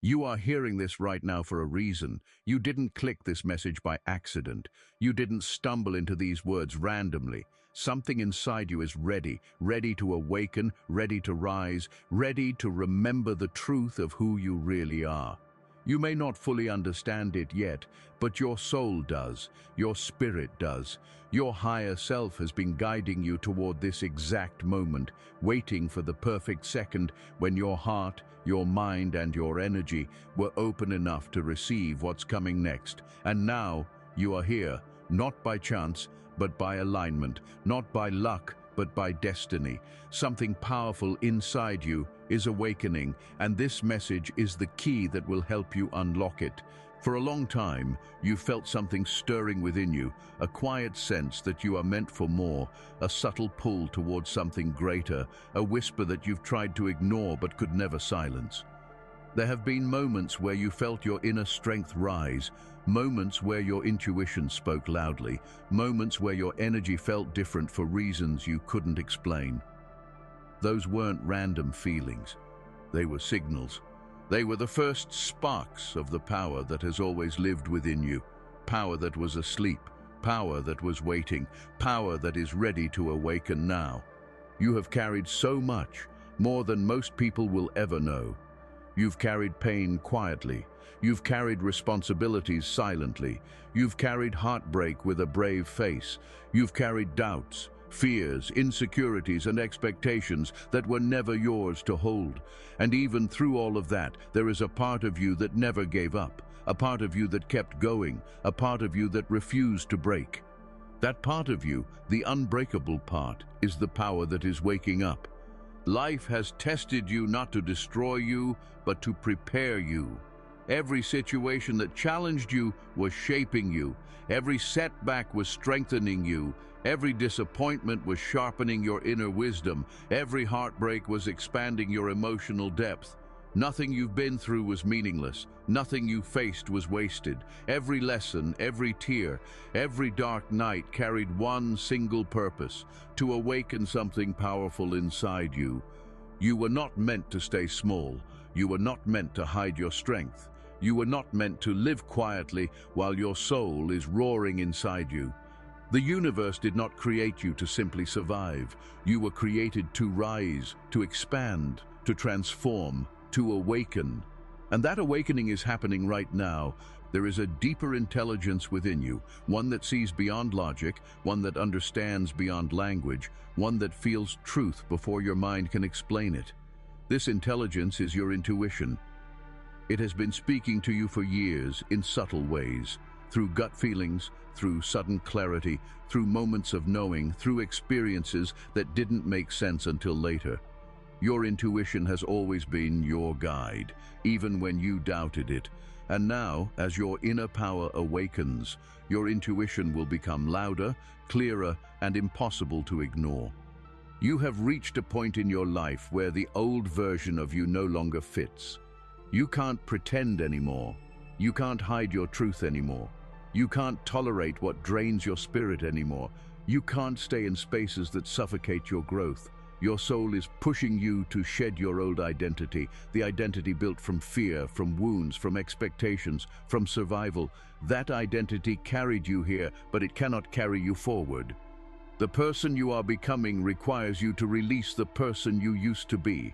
You are hearing this right now for a reason. You didn't click this message by accident. You didn't stumble into these words randomly. Something inside you is ready, ready to awaken, ready to rise, ready to remember the truth of who you really are. You may not fully understand it yet, but your soul does, your spirit does. Your higher self has been guiding you toward this exact moment, waiting for the perfect second when your heart, your mind, and your energy were open enough to receive what's coming next. And now you are here, not by chance, but by alignment, not by luck, but by destiny. Something powerful inside you is awakening, and this message is the key that will help you unlock it. For a long time, you felt something stirring within you, a quiet sense that you are meant for more, a subtle pull towards something greater, a whisper that you've tried to ignore but could never silence. There have been moments where you felt your inner strength rise, moments where your intuition spoke loudly, moments where your energy felt different for reasons you couldn't explain. Those weren't random feelings. They were signals. They were the first sparks of the power that has always lived within you, power that was asleep, power that was waiting, power that is ready to awaken now. You have carried so much, more than most people will ever know. You've carried pain quietly. You've carried responsibilities silently. You've carried heartbreak with a brave face. You've carried doubts, fears, insecurities, and expectations that were never yours to hold. And even through all of that, there is a part of you that never gave up, a part of you that kept going, a part of you that refused to break. That part of you, the unbreakable part, is the power that is waking up. Life has tested you not to destroy you, but to prepare you. Every situation that challenged you was shaping you. Every setback was strengthening you. Every disappointment was sharpening your inner wisdom. Every heartbreak was expanding your emotional depth. Nothing you've been through was meaningless. Nothing you faced was wasted. Every lesson, every tear, every dark night carried one single purpose: to awaken something powerful inside you. You were not meant to stay small. You were not meant to hide your strength. You were not meant to live quietly while your soul is roaring inside you. The universe did not create you to simply survive. You were created to rise, to expand, to transform, to awaken. And that awakening is happening right now. There is a deeper intelligence within you, one that sees beyond logic, one that understands beyond language, one that feels truth before your mind can explain it. This intelligence is your intuition. It has been speaking to you for years in subtle ways, through gut feelings, through sudden clarity, through moments of knowing, through experiences that didn't make sense until later. Your intuition has always been your guide, even when you doubted it. And now, as your inner power awakens, your intuition will become louder, clearer, and impossible to ignore. You have reached a point in your life where the old version of you no longer fits. You can't pretend anymore. You can't hide your truth anymore. You can't tolerate what drains your spirit anymore. You can't stay in spaces that suffocate your growth. Your soul is pushing you to shed your old identity, the identity built from fear, from wounds, from expectations, from survival. That identity carried you here, but it cannot carry you forward. The person you are becoming requires you to release the person you used to be.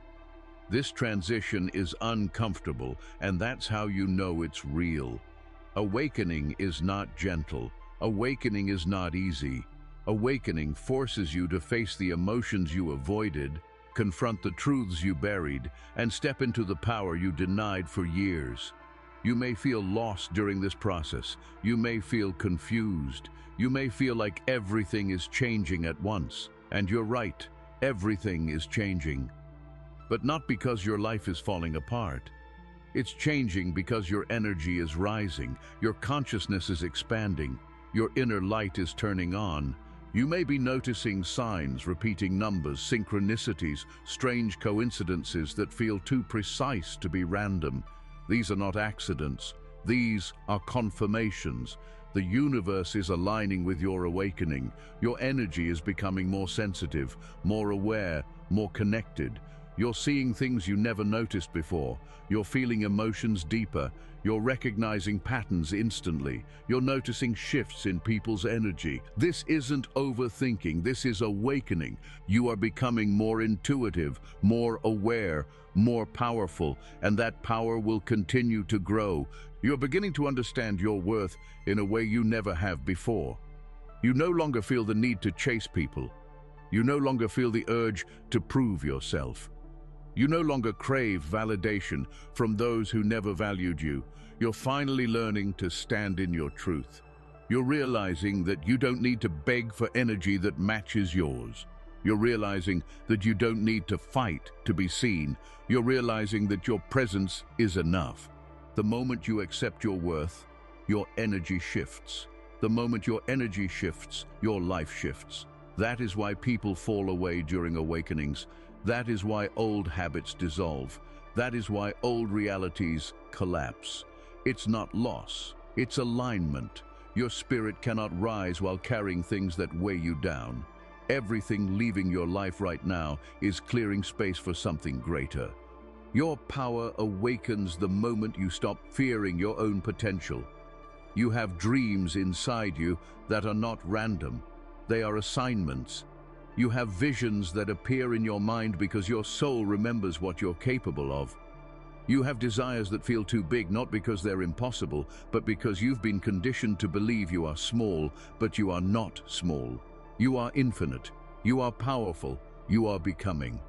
This transition is uncomfortable, and that's how you know it's real. Awakening is not gentle. Awakening is not easy. Awakening forces you to face the emotions you avoided, confront the truths you buried, and step into the power you denied for years. You may feel lost during this process. You may feel confused. You may feel like everything is changing at once. And you're right, everything is changing. But not because your life is falling apart. It's changing because your energy is rising, your consciousness is expanding, your inner light is turning on. You may be noticing signs, repeating numbers, synchronicities, strange coincidences that feel too precise to be random. These are not accidents. These are confirmations. The universe is aligning with your awakening. Your energy is becoming more sensitive, more aware, more connected. You're seeing things you never noticed before. You're feeling emotions deeper. You're recognizing patterns instantly. You're noticing shifts in people's energy. This isn't overthinking, this is awakening. You are becoming more intuitive, more aware, more powerful, and that power will continue to grow. You're beginning to understand your worth in a way you never have before. You no longer feel the need to chase people. You no longer feel the urge to prove yourself. You no longer crave validation from those who never valued you. You're finally learning to stand in your truth. You're realizing that you don't need to beg for energy that matches yours. You're realizing that you don't need to fight to be seen. You're realizing that your presence is enough. The moment you accept your worth, your energy shifts. The moment your energy shifts, your life shifts. That is why people fall away during awakenings. That is why old habits dissolve. That is why old realities collapse. It's not loss, it's alignment. Your spirit cannot rise while carrying things that weigh you down. Everything leaving your life right now is clearing space for something greater. Your power awakens the moment you stop fearing your own potential. You have dreams inside you that are not random. They are assignments. You have visions that appear in your mind because your soul remembers what you're capable of. You have desires that feel too big, not because they're impossible, but because you've been conditioned to believe you are small, but you are not small. You are infinite. You are powerful. You are becoming.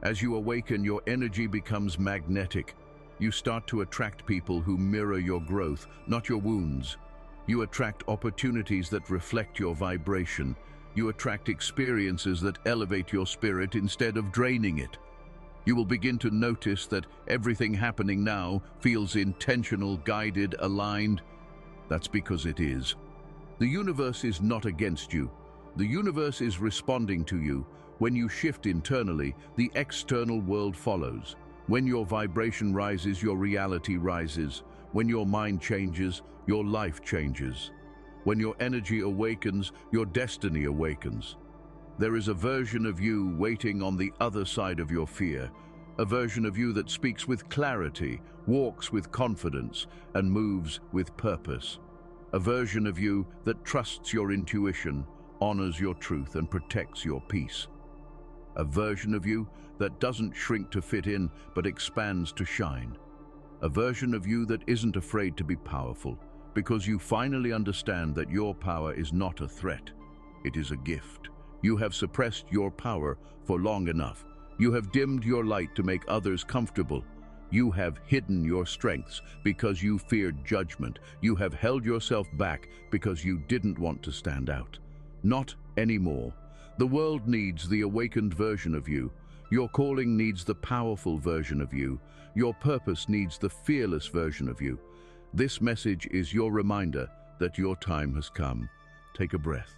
As you awaken, your energy becomes magnetic. You start to attract people who mirror your growth, not your wounds. You attract opportunities that reflect your vibration. You attract experiences that elevate your spirit instead of draining it. You will begin to notice that everything happening now feels intentional, guided, aligned. That's because it is. The universe is not against you. The universe is responding to you. When you shift internally, the external world follows. When your vibration rises, your reality rises. When your mind changes, your life changes. When your energy awakens, your destiny awakens. There is a version of you waiting on the other side of your fear, a version of you that speaks with clarity, walks with confidence, and moves with purpose. A version of you that trusts your intuition, honors your truth, and protects your peace. A version of you that doesn't shrink to fit in, but expands to shine. A version of you that isn't afraid to be powerful, because you finally understand that your power is not a threat, it is a gift. You have suppressed your power for long enough. You have dimmed your light to make others comfortable. You have hidden your strengths because you feared judgment. You have held yourself back because you didn't want to stand out. Not anymore. The world needs the awakened version of you. Your calling needs the powerful version of you. Your purpose needs the fearless version of you. This message is your reminder that your time has come. Take a breath.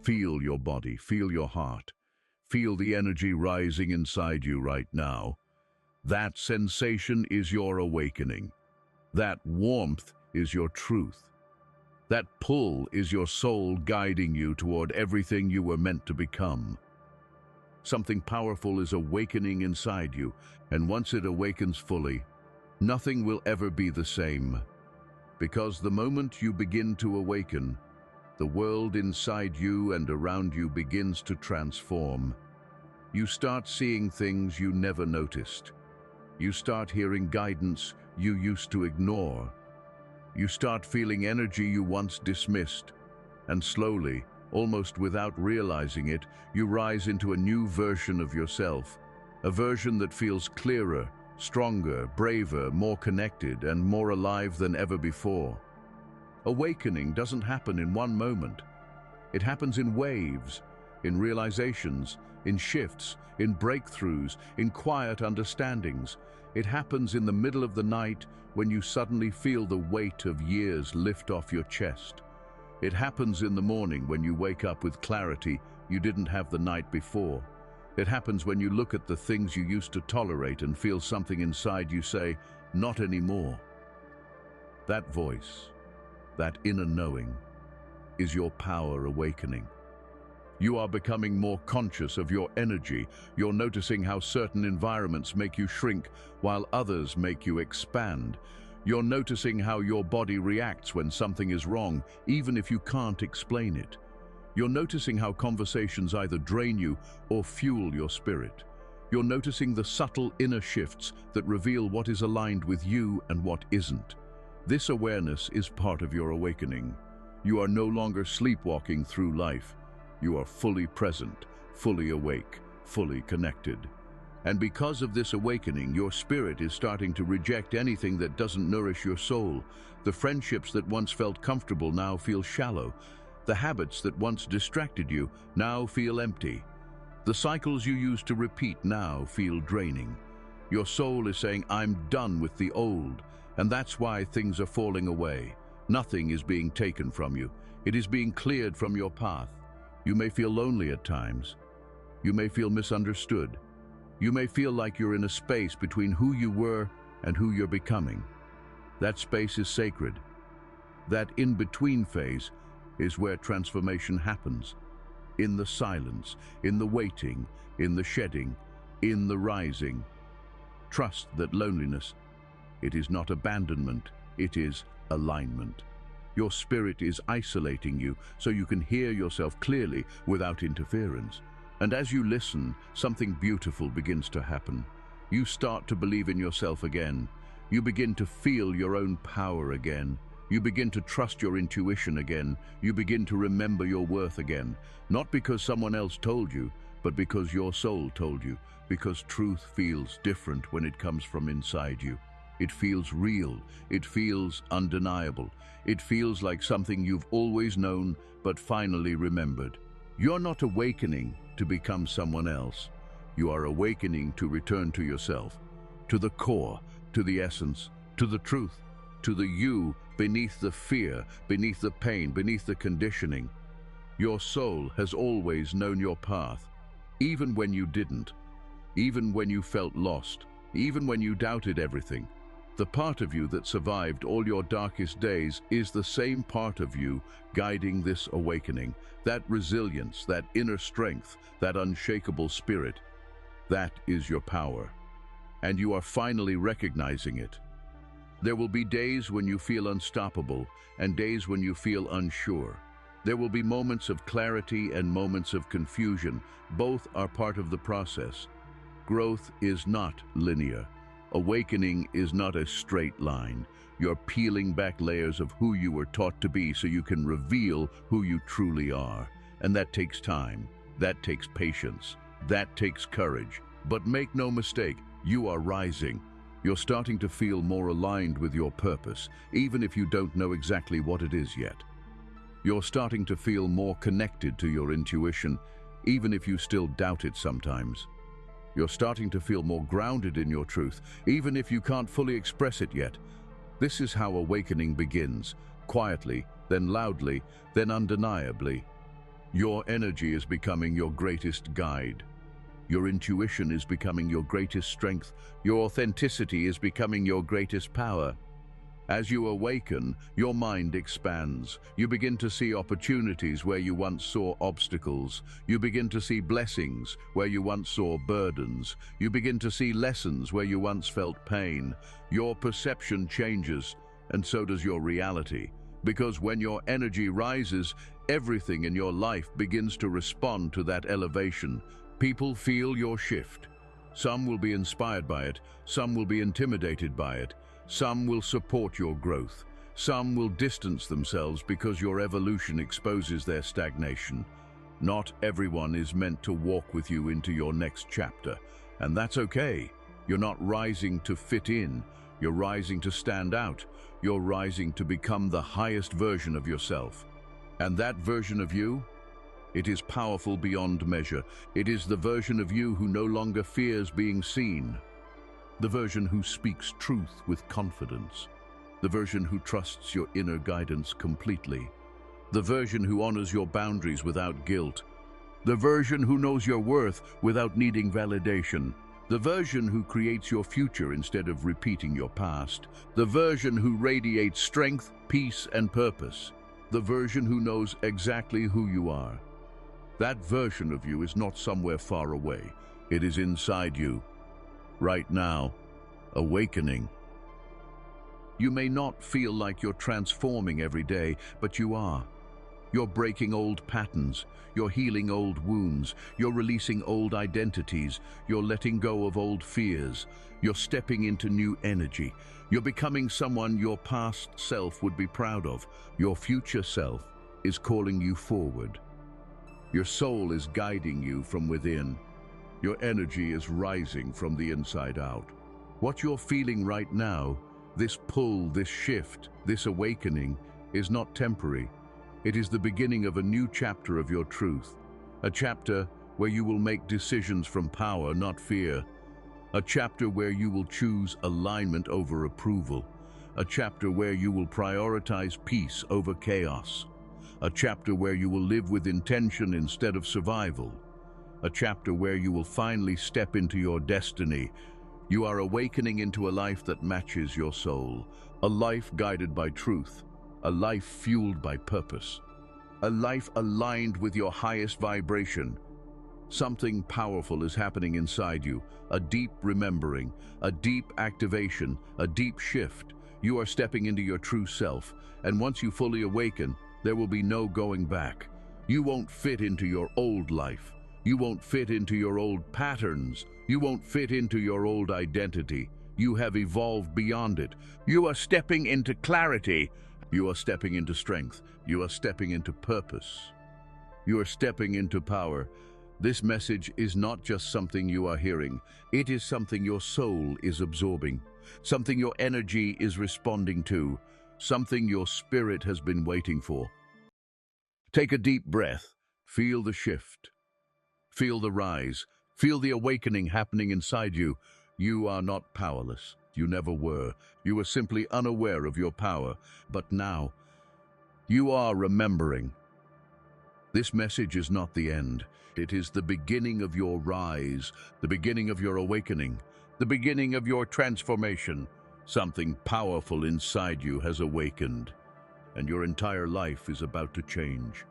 Feel your body, feel your heart. Feel the energy rising inside you right now. That sensation is your awakening. That warmth is your truth. That pull is your soul guiding you toward everything you were meant to become. Something powerful is awakening inside you, and once it awakens fully, nothing will ever be the same. Because the moment you begin to awaken, the world inside you and around you begins to transform. You start seeing things you never noticed. You start hearing guidance you used to ignore. You start feeling energy you once dismissed. And slowly, almost without realizing it, you rise into a new version of yourself. A version that feels clearer, stronger, braver, more connected, and more alive than ever before. Awakening doesn't happen in one moment. It happens in waves, in realizations, in shifts, in breakthroughs, in quiet understandings. It happens in the middle of the night when you suddenly feel the weight of years lift off your chest. It happens in the morning when you wake up with clarity you didn't have the night before. It happens when you look at the things you used to tolerate and feel something inside you say, "Not anymore." That voice, that inner knowing, is your power awakening. You are becoming more conscious of your energy. You're noticing how certain environments make you shrink while others make you expand. You're noticing how your body reacts when something is wrong, even if you can't explain it. You're noticing how conversations either drain you or fuel your spirit. You're noticing the subtle inner shifts that reveal what is aligned with you and what isn't. This awareness is part of your awakening. You are no longer sleepwalking through life. You are fully present, fully awake, fully connected. And because of this awakening, your spirit is starting to reject anything that doesn't nourish your soul. The friendships that once felt comfortable now feel shallow. The habits that once distracted you now feel empty. The cycles you used to repeat now feel draining. Your soul is saying, I'm done with the old, and that's why things are falling away. Nothing is being taken from you. It is being cleared from your path. You may feel lonely at times. You may feel misunderstood. You may feel like you're in a space between who you were and who you're becoming. That space is sacred. That in-between phase is where transformation happens. In the silence, in the waiting, in the shedding, in the rising. Trust that loneliness, it is not abandonment, it is alignment. Your spirit is isolating you so you can hear yourself clearly without interference. And as you listen, something beautiful begins to happen. You start to believe in yourself again. You begin to feel your own power again. You begin to trust your intuition again. You begin to remember your worth again. Not because someone else told you, but because your soul told you. Because truth feels different when it comes from inside you. It feels real. It feels undeniable. It feels like something you've always known, but finally remembered. You're not awakening to become someone else. You are awakening to return to yourself, to the core, to the essence, to the truth, to the you beneath the fear, beneath the pain, beneath the conditioning. Your soul has always known your path, even when you didn't, even when you felt lost, even when you doubted everything. The part of you that survived all your darkest days is the same part of you guiding this awakening. That resilience, that inner strength, that unshakable spirit, that is your power. And you are finally recognizing it. There will be days when you feel unstoppable and days when you feel unsure. There will be moments of clarity and moments of confusion. Both are part of the process. Growth is not linear. Awakening is not a straight line. You're peeling back layers of who you were taught to be so you can reveal who you truly are. And that takes time. That takes patience. That takes courage. But make no mistake, you are rising. You're starting to feel more aligned with your purpose, even if you don't know exactly what it is yet. You're starting to feel more connected to your intuition, even if you still doubt it sometimes. You're starting to feel more grounded in your truth, even if you can't fully express it yet. This is how awakening begins, quietly, then loudly, then undeniably. Your energy is becoming your greatest guide. Your intuition is becoming your greatest strength. Your authenticity is becoming your greatest power. As you awaken, your mind expands. You begin to see opportunities where you once saw obstacles. You begin to see blessings where you once saw burdens. You begin to see lessons where you once felt pain. Your perception changes, and so does your reality. Because when your energy rises, everything in your life begins to respond to that elevation. People feel your shift. Some will be inspired by it. Some will be intimidated by it. Some will support your growth. Some will distance themselves because your evolution exposes their stagnation. Not everyone is meant to walk with you into your next chapter, and that's okay. You're not rising to fit in. You're rising to stand out. You're rising to become the highest version of yourself. And that version of you, it is powerful beyond measure. It is the version of you who no longer fears being seen. The version who speaks truth with confidence. The version who trusts your inner guidance completely. The version who honors your boundaries without guilt. The version who knows your worth without needing validation. The version who creates your future instead of repeating your past. The version who radiates strength, peace, and purpose. The version who knows exactly who you are. That version of you is not somewhere far away. It is inside you, right now, awakening. You may not feel like you're transforming every day, but you are. You're breaking old patterns, you're healing old wounds, you're releasing old identities, you're letting go of old fears, you're stepping into new energy, you're becoming someone your past self would be proud of. Your future self is calling you forward. Your soul is guiding you from within. Your energy is rising from the inside out. What you're feeling right now, this pull, this shift, this awakening, is not temporary. It is the beginning of a new chapter of your truth. A chapter where you will make decisions from power, not fear. A chapter where you will choose alignment over approval. A chapter where you will prioritize peace over chaos. A chapter where you will live with intention instead of survival. A chapter where you will finally step into your destiny. You are awakening into a life that matches your soul, a life guided by truth, a life fueled by purpose, a life aligned with your highest vibration. Something powerful is happening inside you, a deep remembering, a deep activation, a deep shift. You are stepping into your true self, and once you fully awaken, there will be no going back. You won't fit into your old life. You won't fit into your old patterns. You won't fit into your old identity. You have evolved beyond it. You are stepping into clarity. You are stepping into strength. You are stepping into purpose. You are stepping into power. This message is not just something you are hearing. It is something your soul is absorbing, something your energy is responding to, something your spirit has been waiting for. Take a deep breath. Feel the shift. Feel the rise. Feel the awakening happening inside you. You are not powerless. You never were. You were simply unaware of your power. But now, you are remembering. This message is not the end. It is the beginning of your rise, the beginning of your awakening, the beginning of your transformation. Something powerful inside you has awakened, and your entire life is about to change.